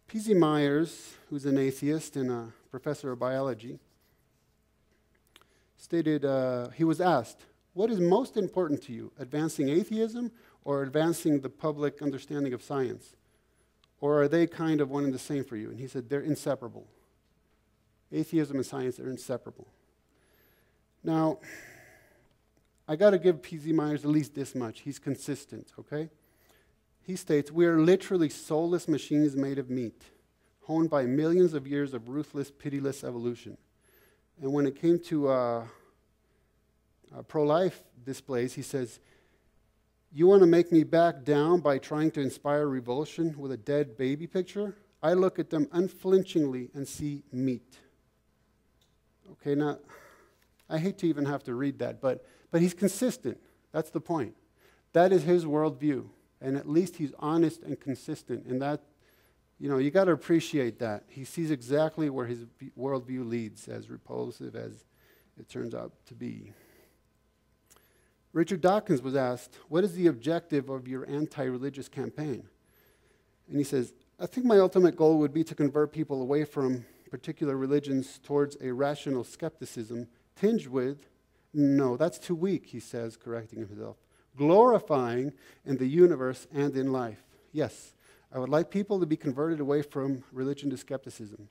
P.Z. Myers, who's an atheist and a professor of biology, stated, he was asked, what is most important to you, advancing atheism or advancing the public understanding of science? Or are they kind of one and the same for you? And he said, they're inseparable. Atheism and science are inseparable. Now, I got to give P.Z. Myers at least this much. He's consistent, okay? He states, we are literally soulless machines made of meat, honed by millions of years of ruthless, pitiless evolution. And when it came to pro-life displays, he says, you want to make me back down by trying to inspire revulsion with a dead baby picture? I look at them unflinchingly and see meat. Okay, now, I hate to even have to read that, but he's consistent. That's the point. That is his worldview. And at least he's honest and consistent. And that, you got to appreciate that. He sees exactly where his worldview leads, as repulsive as it turns out to be. Richard Dawkins was asked, what is the objective of your anti-religious campaign? And he says, I think my ultimate goal would be to convert people away from particular religions towards a rational skepticism tinged with, no, that's too weak, he says, correcting himself, glorifying in the universe and in life. Yes, I would like people to be converted away from religion to skepticism.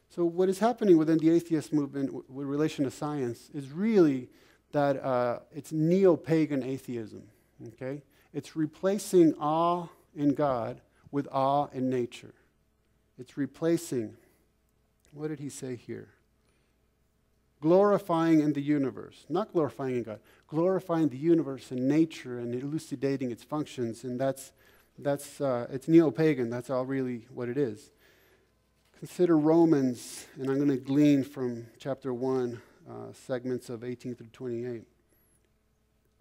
So what is happening within the atheist movement with relation to science is really that it's neo-Pagan atheism, okay? It's replacing awe in God with awe in nature. It's replacing, what did he say here? Glorifying in the universe, not glorifying in God, glorifying the universe and nature and elucidating its functions, and it's neo-Pagan. That's all really what it is. Consider Romans, and I'm going to glean from chapter 1, segments of 18 through 28.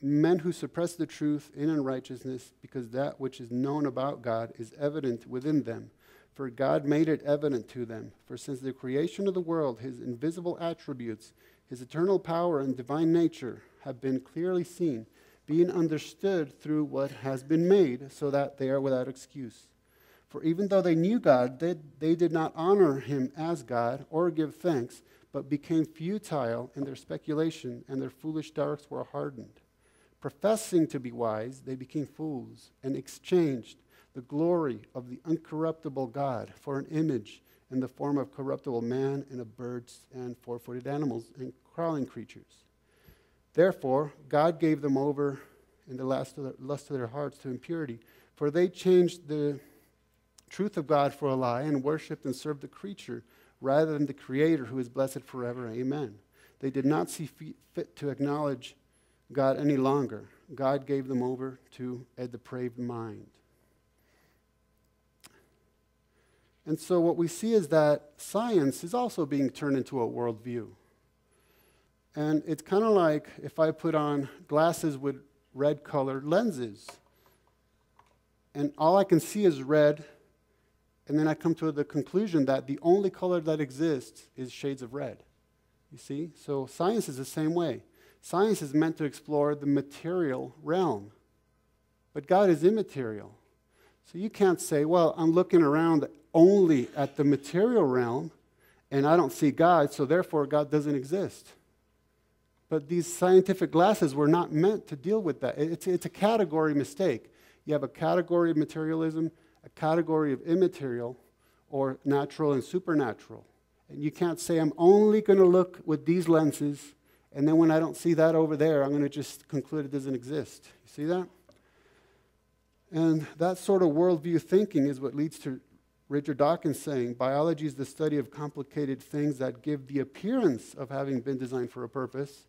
Men who suppress the truth in unrighteousness, because that which is known about God is evident within them. For God made it evident to them. For since the creation of the world, his invisible attributes, his eternal power and divine nature have been clearly seen, being understood through what has been made, so that they are without excuse. For even though they knew God, they did not honor him as God or give thanks, but became futile in their speculation, and their foolish darts were hardened. Professing to be wise, they became fools and exchanged the glory of the uncorruptible God for an image in the form of corruptible man and of birds and four-footed animals and crawling creatures. Therefore, God gave them over in the lust of their hearts to impurity, for they changed the truth of God for a lie and worshipped and served the creature rather than the Creator, who is blessed forever. Amen. They did not see fit to acknowledge God any longer. God gave them over to a depraved mind. And so what we see is that science is also being turned into a worldview. And it's kind of like if I put on glasses with red-colored lenses, and all I can see is red, and then I come to the conclusion that the only color that exists is shades of red. You see? So science is the same way. Science is meant to explore the material realm, but God is immaterial. So you can't say, well, I'm looking around only at the material realm, and I don't see God, so therefore God doesn't exist. But these scientific glasses were not meant to deal with that. It's a category mistake. You have a category of materialism, a category of immaterial, or natural and supernatural. And you can't say, I'm only going to look with these lenses, and then when I don't see that over there, I'm going to just conclude it doesn't exist. You see that? And that sort of worldview thinking is what leads to Richard Dawkins saying, biology is the study of complicated things that give the appearance of having been designed for a purpose.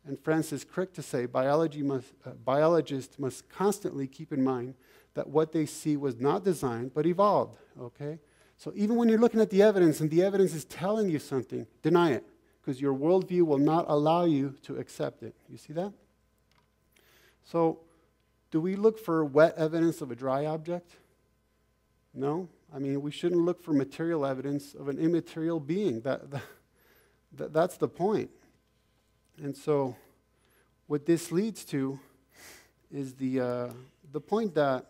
And Francis Crick to say, biologists must constantly keep in mind that what they see was not designed, but evolved, okay? So even when you're looking at the evidence and the evidence is telling you something, deny it, because your worldview will not allow you to accept it. You see that? So do we look for wet evidence of a dry object? No. I mean, we shouldn't look for material evidence of an immaterial being. That's the point. And so what this leads to is the point that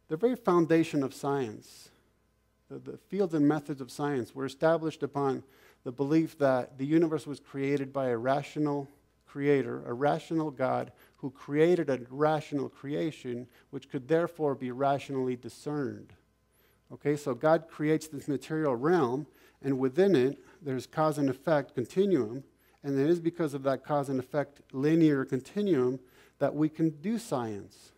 the very foundation of science, The fields and methods of science were established upon the belief that the universe was created by a rational creator, a rational God, who created a rational creation, which could therefore be rationally discerned. Okay, so God creates this material realm, and within it, there's cause and effect continuum, and it is because of that cause and effect linear continuum that we can do science.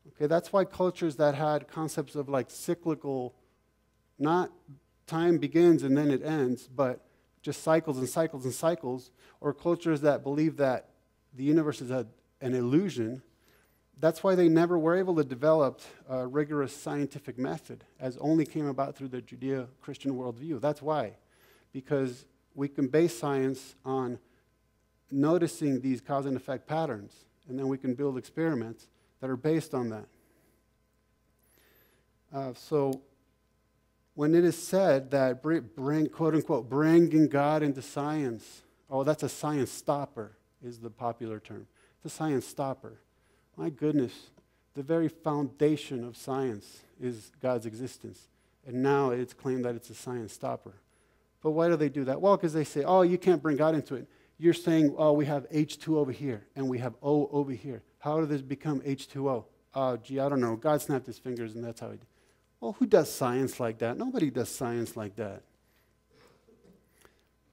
Okay, that's why cultures that had concepts of like cyclical, not time begins and then it ends, but just cycles and cycles and cycles, or cultures that believe that the universe is an illusion, that's why they never were able to develop a rigorous scientific method, as only came about through the Judeo-Christian worldview. That's why. Because we can base science on noticing these cause and effect patterns, and then we can build experiments that are based on that. So when it is said that bring, quote unquote, bringing God into science, oh, that's a science stopper, is the popular term. It's a science stopper. My goodness, the very foundation of science is God's existence. And now it's claimed that it's a science stopper. But why do they do that? Well, because they say, oh, you can't bring God into it. You're saying, oh, we have H2 over here, and we have O over here. How did this become H2O? Oh, gee, I don't know. God snapped his fingers, and that's how he did. Well, who does science like that? Nobody does science like that.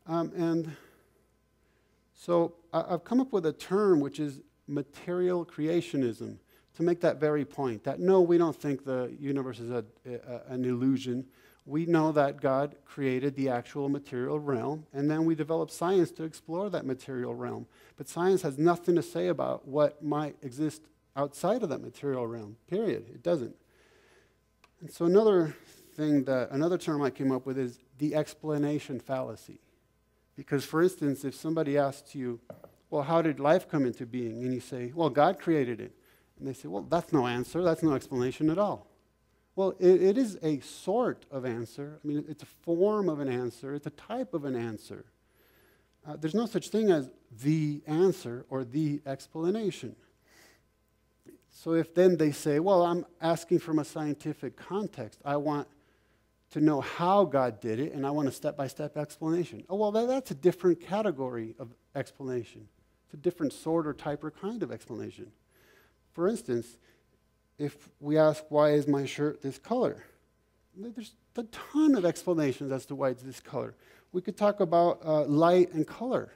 And so I've come up with a term which is material creationism, to make that very point, that no, we don't think the universe is an illusion. We know that God created the actual material realm, and then we develop science to explore that material realm. But science has nothing to say about what might exist outside of that material realm, period. It doesn't. And so another term I came up with is the explanation fallacy. Because, for instance, if somebody asks you, well, how did life come into being? And you say, well, God created it. And they say, well, that's no answer. That's no explanation at all. Well, it is a sort of answer. I mean, it's a form of an answer. It's a type of an answer. There's no such thing as the answer or the explanation. So if then they say, well, I'm asking from a scientific context. I want to know how God did it, and I want a step-by-step explanation. Oh, well, that's a different category of explanation. It's a different sort or type or kind of explanation. For instance, if we ask, why is my shirt this color? There's a ton of explanations as to why it's this color. We could talk about light and color.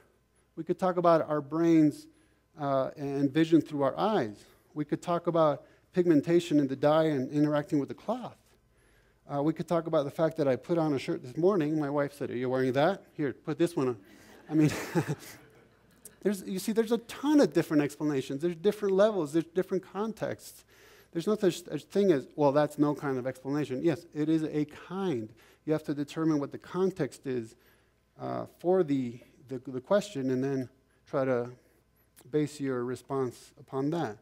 We could talk about our brains and vision through our eyes. We could talk about pigmentation in the dye and interacting with the cloth. We could talk about the fact that I put on a shirt this morning. My wife said, are you wearing that? Here, put this one on. I mean, there's a ton of different explanations. There's different levels. There's different contexts. There's no such thing as, well, that's no kind of explanation. Yes, it is a kind. You have to determine what the context is for the question and then try to base your response upon that.